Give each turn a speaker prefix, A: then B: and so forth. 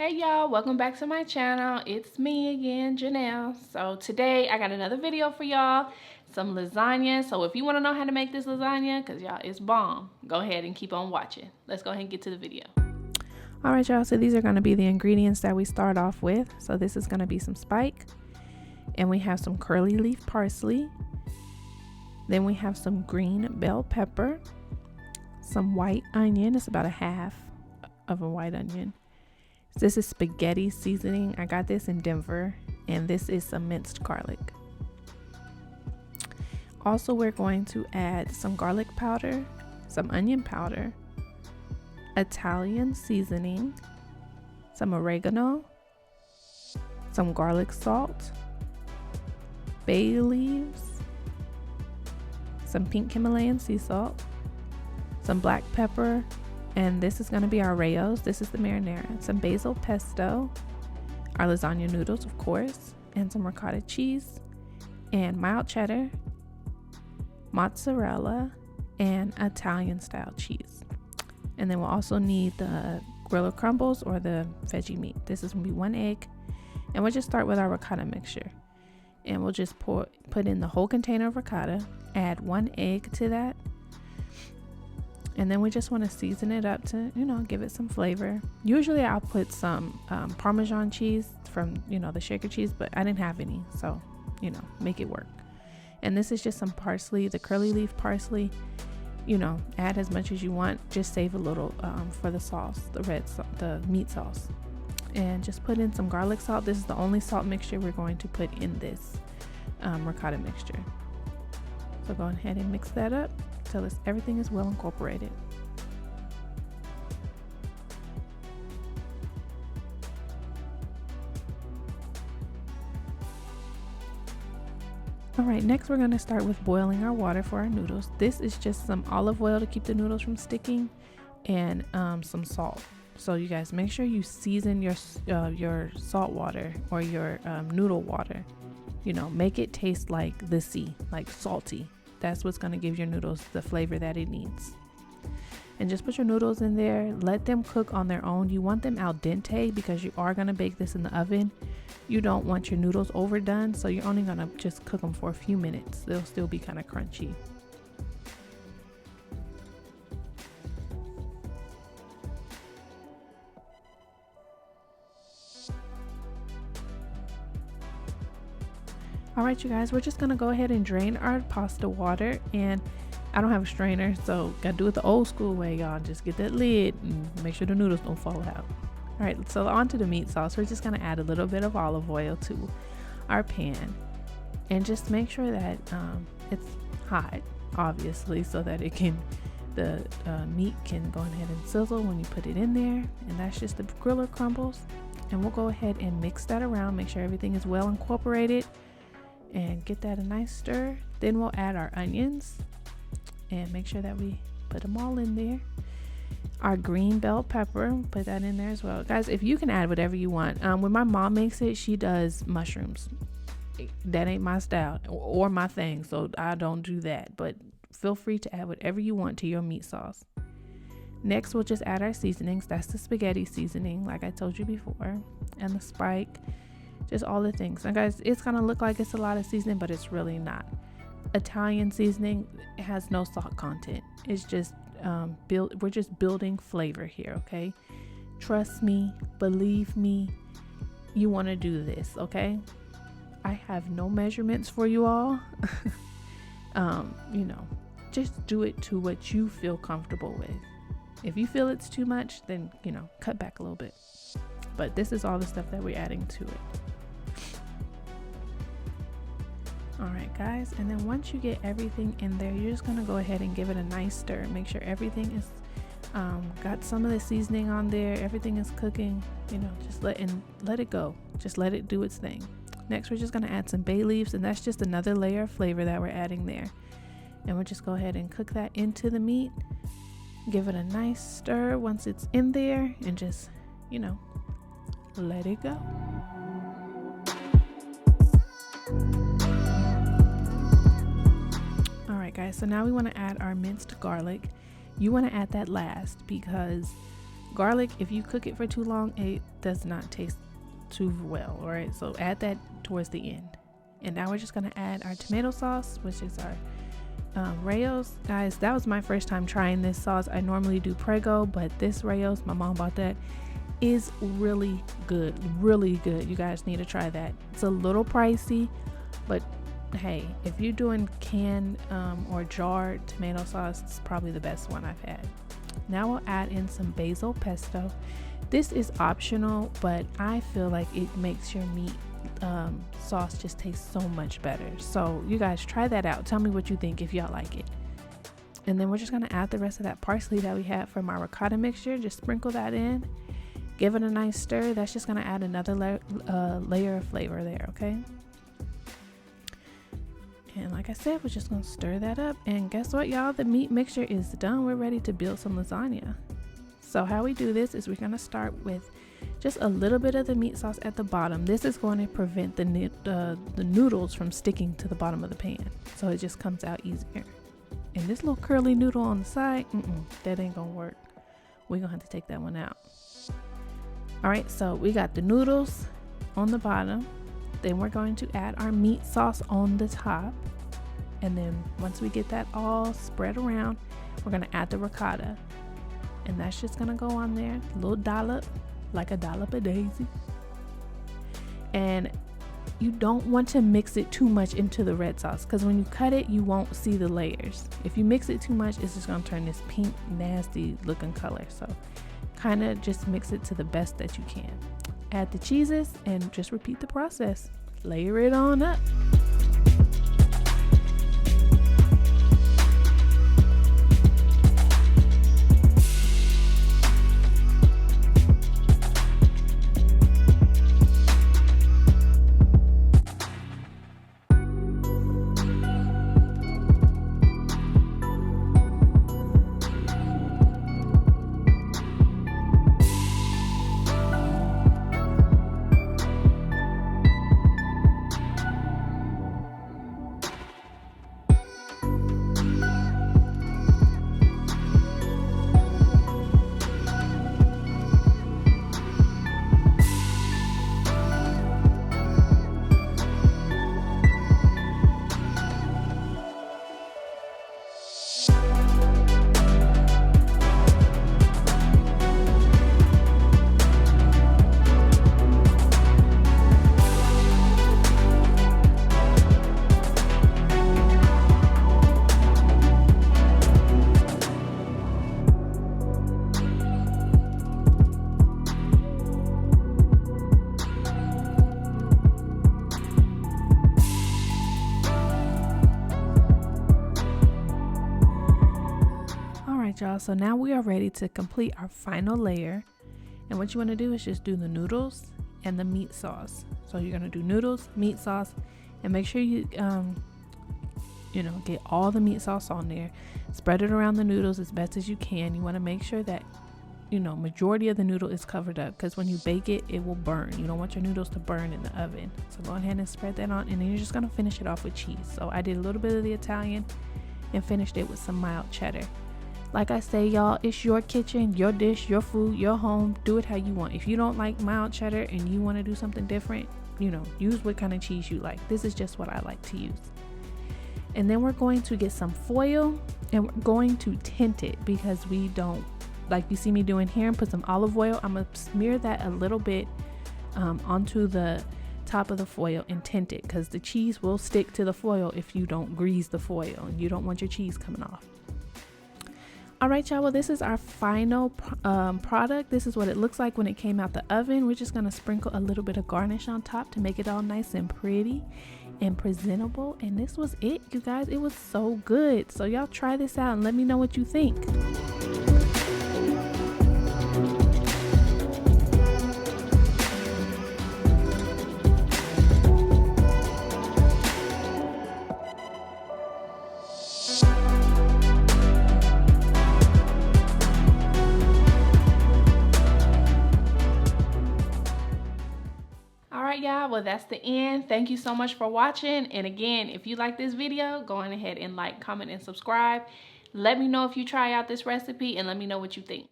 A: Hey y'all, welcome back to my channel. It's me again, Janelle. So today I got another video for y'all, some lasagna. So if you want to know how to make this lasagna, because y'all, it's bomb, go ahead and keep on watching. Let's go ahead and get to the video. All right, y'all, so these are going to be the ingredients that we start off with. So this is going to be some spike, and we have some curly leaf parsley. Then we have some green bell pepper, some white onion. It's about a half of a white onion. This is spaghetti seasoning. I got this in Denver, and this is some minced garlic. Also, we're going to add some garlic powder, some onion powder, Italian seasoning, some oregano, some garlic salt, bay leaves, some pink Himalayan sea salt, some black pepper, and this is going to be our rayos. This is the marinara. Some Basil Pesto, our lasagna noodles, of course, and some ricotta cheese, and mild cheddar, mozzarella, and Italian style cheese. And then we'll also need the griller crumbles or the veggie meat. This is going to be 1 egg, and we'll just start with our ricotta mixture. And we'll just put in the whole container of ricotta, add 1 egg to that. And then we just want to season it up to, give it some flavor. Usually I'll put some Parmesan cheese from, the shaker cheese, but I didn't have any. So, make it work. And this is just some parsley, the curly leaf parsley. Add as much as you want. Just save a little for the sauce, the meat sauce. And just put in some garlic salt. This is the only salt mixture we're going to put in this ricotta mixture. So go ahead and mix that up till everything is well incorporated. All right, next we're going to start with boiling our water for our noodles. This is just some olive oil to keep the noodles from sticking, and some salt. So you guys make sure you season your salt water or your noodle water. Make it taste like the sea, like salty. That's what's going to give your noodles the flavor that it needs. And just put your noodles in there. Let them cook on their own. You want them al dente because you are going to bake this in the oven. You don't want your noodles overdone, so you're only going to just cook them for a few minutes. They'll still be kind of crunchy. All right, you guys, we're just gonna go ahead and drain our pasta water, and I don't have a strainer, so gotta do it the old school way, y'all. Just get that lid and make sure the noodles don't fall out. All right, so on to the meat sauce. We're just gonna add a little bit of olive oil to our pan, and just make sure that it's hot, obviously, so that the meat can go ahead and sizzle when you put it in there. And that's just the griller crumbles, and we'll go ahead and mix that around, make sure everything is well incorporated, and get that a nice stir. Then we'll add our onions and make sure that we put them all in there. Our green bell pepper, put that in there as well. Guys, if you can add whatever you want. When my mom makes it, she does mushrooms. That ain't my style or my thing, so I don't do that. But feel free to add whatever you want to your meat sauce. Next, we'll just add our seasonings. That's the spaghetti seasoning, like I told you before, and the spike. Just all the things. Now guys, it's gonna look like it's a lot of seasoning, but it's really not. Italian seasoning has no salt content. It's just we're just building flavor here, okay? Trust me, believe me, you want to do this, okay? I have no measurements for you all. Just do it to what you feel comfortable with. If you feel it's too much, then cut back a little bit. But this is all the stuff that we're adding to it. All right, guys, and then once you get everything in there, you're just gonna go ahead and give it a nice stir. Make sure everything is got some of the seasoning on there. Everything is cooking. Just let it go. Just let it do its thing. Next, we're just gonna add some bay leaves, and that's just another layer of flavor that we're adding there. And we'll just go ahead and cook that into the meat. Give it a nice stir once it's in there, and just let it go. All right, guys, so now we want to add our minced garlic. You want to add that last because garlic, if you cook it for too long, it does not taste too well. All right, so add that towards the end. And now we're just gonna add our tomato sauce, which is our Rayo's. Guys, that was my first time trying this sauce. I normally do Prego, but this Rayo's, my mom bought that, is really good. You guys need to try that. It's a little pricey, but hey, if you're doing canned or jarred tomato sauce, it's probably the best one I've had. Now we'll add in some basil pesto. This is optional, but I feel like it makes your meat sauce just tastes so much better. So you guys try that out. Tell me what you think if y'all like it. And then we're just gonna add the rest of that parsley that we had from our ricotta mixture. Just sprinkle that in, give it a nice stir. That's just gonna add another layer of flavor there, okay? And like I said, we're just gonna stir that up. And guess what, y'all? The meat mixture is done. We're ready to build some lasagna. So how we do this is we're gonna start with just a little bit of the meat sauce at the bottom. This is going to prevent the noodles from sticking to the bottom of the pan, so it just comes out easier. And this little curly noodle on the side, that ain't gonna work. We're gonna have to take that one out. All right, so we got the noodles on the bottom. Then we're going to add our meat sauce on the top. And then once we get that all spread around, we're gonna add the ricotta. And that's just gonna go on there, a little dollop, like a dollop of daisy. And you don't want to mix it too much into the red sauce, because when you cut it, you won't see the layers. If you mix it too much, it's just gonna turn this pink, nasty looking color. So kind of just mix it to the best that you can. Add the cheeses and just repeat the process. Layer it on up. Y'all, so now we are ready to complete our final layer, and what you want to do is just do the noodles and the meat sauce. So you're going to do noodles, meat sauce, and make sure you get all the meat sauce on there. Spread it around the noodles as best as you can. You want to make sure that majority of the noodle is covered up, because when you bake it, it will burn. You don't want your noodles to burn in the oven. So go ahead and spread that on, and then you're just going to finish it off with cheese. So I did a little bit of the Italian and finished it with some mild cheddar. Like I say, y'all, it's your kitchen, your dish, your food, your home. Do it how you want. If you don't like mild cheddar and you want to do something different, use what kind of cheese you like. This is just what I like to use. And then we're going to get some foil, and we're going to tint it, because we don't, like you see me doing here, and put some olive oil. I'm going to smear that a little bit onto the top of the foil and tint it, because the cheese will stick to the foil if you don't grease the foil, and you don't want your cheese coming off. All right, y'all, well, this is our final product. This is what it looks like when it came out the oven. We're just gonna sprinkle a little bit of garnish on top to make it all nice and pretty and presentable. And this was it, you guys. It was so good. So y'all try this out and let me know what you think. Y'all, well, that's the end. Thank you so much for watching. And again, if you like this video, go on ahead and like, comment, and subscribe. Let me know if you try out this recipe, and let me know what you think.